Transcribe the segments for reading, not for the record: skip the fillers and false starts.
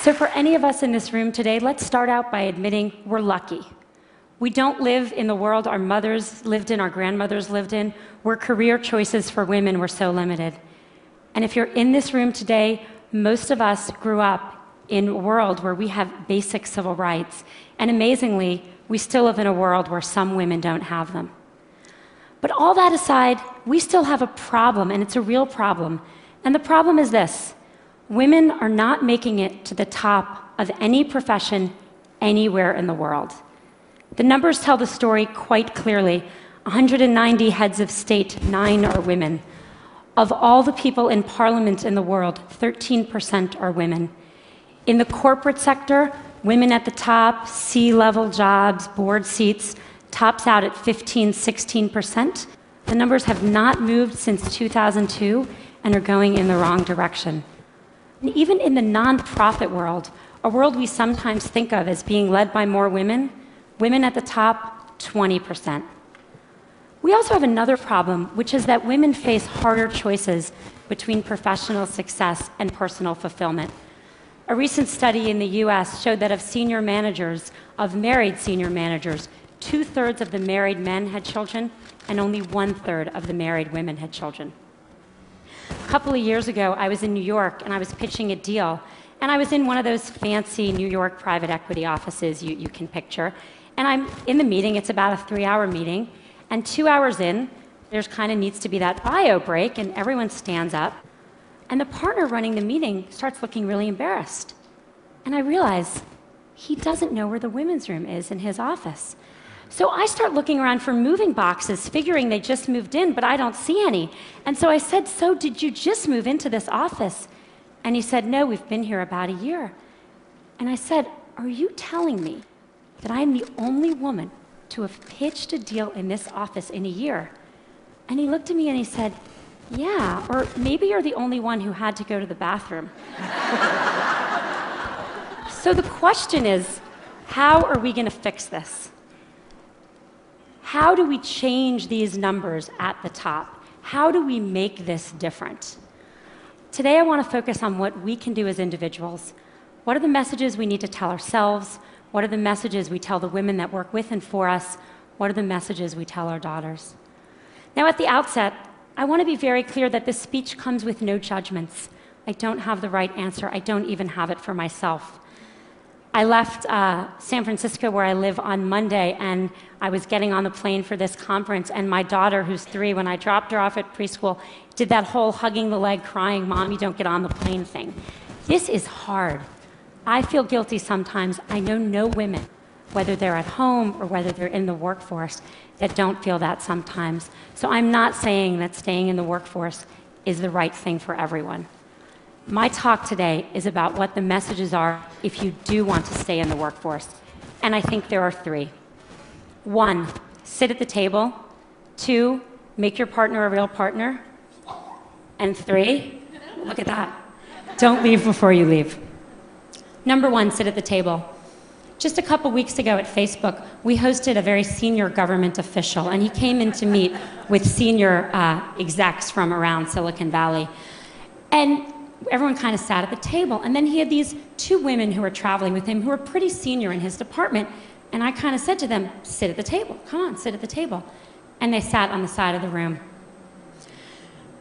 So for any of us in this room today, let's start out by admitting we're lucky. We don't live in the world our mothers lived in, our grandmothers lived in, where career choices for women were so limited. And if you're in this room today, most of us grew up in a world where we have basic civil rights. And amazingly, we still live in a world where some women don't have them. But all that aside, we still have a problem, and it's a real problem. And the problem is this: women are not making it to the top of any profession anywhere in the world. The numbers tell the story quite clearly. 190 heads of state, 9 are women. Of all the people in parliament in the world, 13% are women. In the corporate sector, women at the top, C-level jobs, board seats, tops out at 15, 16%. The numbers have not moved since 2002 and are going in the wrong direction. And even in the nonprofit world, a world we sometimes think of as being led by more women, women at the top, 20%. We also have another problem, which is that women face harder choices between professional success and personal fulfillment. A recent study in the US showed that of senior managers, of married senior managers, 2/3 of the married men had children, and only 1/3 of the married women had children. A couple of years ago, I was in New York, and I was pitching a deal, and I was in one of those fancy New York private equity offices you can picture, and I'm in the meeting. It's about a 3-hour meeting, and 2 hours in, there's kind of needs to be that bio break, and everyone stands up, and the partner running the meeting starts looking really embarrassed. And I realize he doesn't know where the women's room is in his office. So I start looking around for moving boxes, figuring they just moved in, but I don't see any. And so I said, "So did you just move into this office?" And he said, "No, we've been here about a year." And I said, "Are you telling me that I'm the only woman to have pitched a deal in this office in a year?" And he looked at me and he said, "Yeah, or maybe you're the only one who had to go to the bathroom." So the question is, how are we going to fix this? How do we change these numbers at the top? How do we make this different? Today I want to focus on what we can do as individuals. What are the messages we need to tell ourselves? What are the messages we tell the women that work with and for us? What are the messages we tell our daughters? Now, at the outset, I want to be very clear that this speech comes with no judgments. I don't have the right answer. I don't even have it for myself. I left San Francisco, where I live, on Monday, and I was getting on the plane for this conference, and my daughter, who's 3, when I dropped her off at preschool, did that whole hugging the leg, crying, "Mommy, don't get on the plane" thing. This is hard. I feel guilty sometimes. I know no women, whether they're at home or whether they're in the workforce, that don't feel that sometimes. So I'm not saying that staying in the workforce is the right thing for everyone. My talk today is about what the messages are if you do want to stay in the workforce. And I think there are 3. 1, sit at the table. 2, make your partner a real partner. And 3, look at that, don't leave before you leave. Number 1, sit at the table. Just a couple weeks ago at Facebook, we hosted a very senior government official, and he came in to meet with senior execs from around Silicon Valley. And everyone kind of sat at the table, and then he had these 2 women who were traveling with him who were pretty senior in his department, and I kind of said to them, "Sit at the table, come on, sit at the table." And they sat on the side of the room.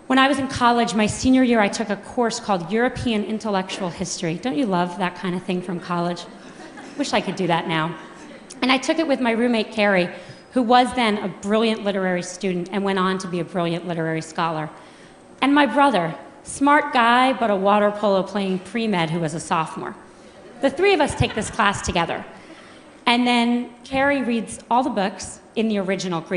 When I was in college, my senior year, I took a course called European Intellectual History. Don't you love that kind of thing from college? Wish I could do that now. And I took it with my roommate, Carrie, who was then a brilliant literary student and went on to be a brilliant literary scholar. And my brother, smart guy, but a water polo playing pre-med, who was a sophomore. The 3 of us take this class together. And then Carrie reads all the books in the original Greek.